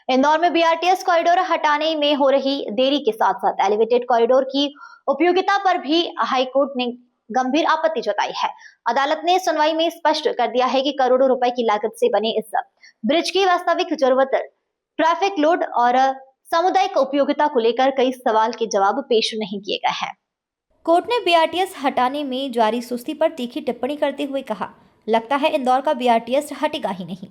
इंदौर में BRTS corridor हटाने में हो रही देरी के साथ साथ एलिवेटेड कॉरिडोर की उपयोगिता पर भी हाईकोर्ट ने गंभीर आपत्ति जताई है। अदालत ने सुनवाई में स्पष्ट कर दिया है कि करोड़ों रुपए की लागत से बने इस ब्रिज की वास्तविक जरूरत, ट्रैफिक लोड और सामुदायिक उपयोगिता को लेकर कई सवाल के जवाब पेश नहीं किए गए हैं। कोर्ट ने बीआरटीएस हटाने में जारी सुस्ती पर तीखी टिप्पणी करते हुए कहा, लगता है इंदौर का बीआरटीएस हटेगा ही नहीं।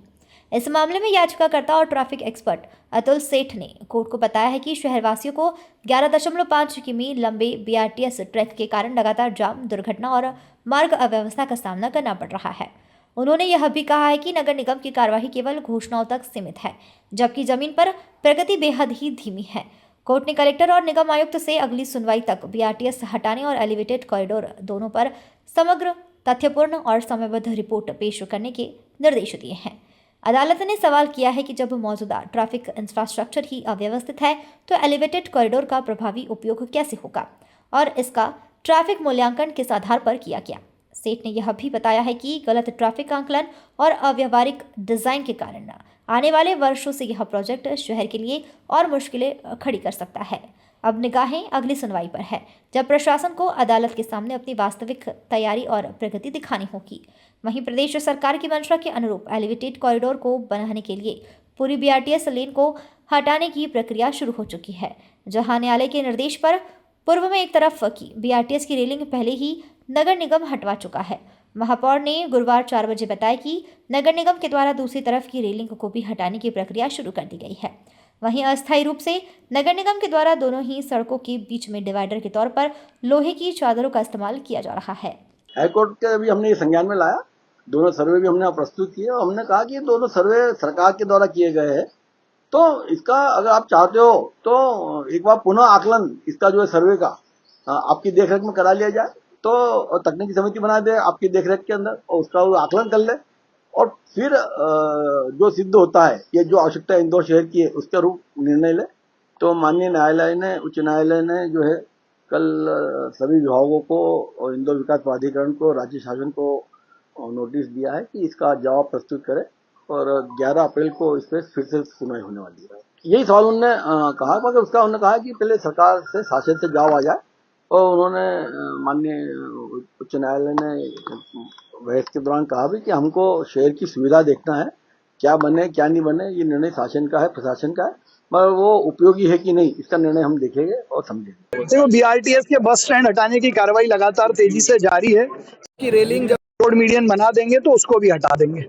इस मामले में याचिकाकर्ता और ट्रैफिक एक्सपर्ट अतुल सेठ ने कोर्ट को बताया है कि शहरवासियों को 11.5 किमी लंबे बीआरटीएस ट्रैक के कारण लगातार जाम, दुर्घटना और मार्ग अव्यवस्था का सामना करना पड़ रहा है। उन्होंने यह भी कहा है कि नगर निगम की कार्यवाही केवल घोषणाओं तक सीमित है, जबकि जमीन पर प्रगति बेहद ही धीमी है। कोर्ट ने कलेक्टर और निगम आयुक्त से अगली सुनवाई तक बीआरटीएस हटाने और एलिवेटेड कॉरिडोर दोनों पर समग्र, तथ्यपूर्ण और समयबद्ध रिपोर्ट पेश करने के निर्देश दिए हैं। अदालत ने सवाल किया है कि जब मौजूदा ट्रैफिक इंफ्रास्ट्रक्चर ही अव्यवस्थित है तो एलिवेटेड कॉरिडोर का प्रभावी उपयोग कैसे होगा और इसका ट्रैफिक मूल्यांकन किस आधार पर किया गया। सेठ ने यह भी बताया है कि गलत ट्रैफिक आंकलन और अव्यवहारिक डिजाइन के कारण आने वाले वर्षों से यह प्रोजेक्ट शहर के लिए और मुश्किलें खड़ी कर सकता है। अब निगाहें अगली सुनवाई पर है, जब प्रशासन को अदालत के सामने अपनी वास्तविक तैयारी और प्रगति दिखानी होगी। वहीं प्रदेश सरकार की मंशा के अनुरूप एलिवेटेड कॉरिडोर को बनाने के लिए पूरी बीआरटीएस लेन को हटाने की प्रक्रिया शुरू हो चुकी है, जहां न्यायालय के निर्देश पर पूर्व में एक तरफ की बीआरटीएस की रेलिंग पहले ही नगर निगम हटवा चुका है। महापौर ने गुरुवार 4 बजे बताया कि नगर निगम के द्वारा दूसरी तरफ की रेलिंग को भी हटाने की प्रक्रिया शुरू कर दी गई है। वहीं अस्थायी रूप से नगर निगम के द्वारा दोनों ही सड़कों के बीच में डिवाइडर के तौर पर लोहे की चादरों का इस्तेमाल किया जा रहा है। हाईकोर्ट के भी हमने ये संज्ञान में लाया, दोनों सर्वे भी हमने प्रस्तुत किए और हमने कहा कि ये दोनों सर्वे सरकार के द्वारा किए गए हैं, तो इसका अगर आप चाहते हो तो एक बार पुनः आकलन इसका जो है सर्वे का आपकी देखरेख में करा लिया जाए, तो तकनीकी समिति बना दे आपकी देखरेख के अंदर और उसका आकलन कर ले और फिर जो सिद्ध होता है ये जो आवश्यकता इंदौर शहर की है उसके रूप निर्णय ले। तो माननीय न्यायालय ने, उच्च न्यायालय ने जो है कल सभी विभागों को और इंदौर विकास प्राधिकरण को, राज्य शासन को नोटिस दिया है कि इसका जवाब प्रस्तुत करे और 11 अप्रैल को इस पर फिर से सुनवाई होने वाली है। यही सवाल उन्होंने कहा, मगर उसका उन्होंने कहा कि पहले सरकार से शासन से जवाब आ जाए और उन्होंने माननीय उच्च न्यायालय ने बहस के दौरान कहा भी कि हमको शहर की सुविधा देखना है, क्या बने क्या नहीं बने ये निर्णय शासन का है, प्रशासन का है, मगर वो उपयोगी है कि नहीं इसका निर्णय हम देखेंगे और समझेंगे। देखो, बीआरटीएस के बस स्टैंड हटाने की कार्रवाई लगातार तेजी से जारी है कि रेलिंग जब रोड मीडियन बना देंगे तो उसको भी हटा देंगे।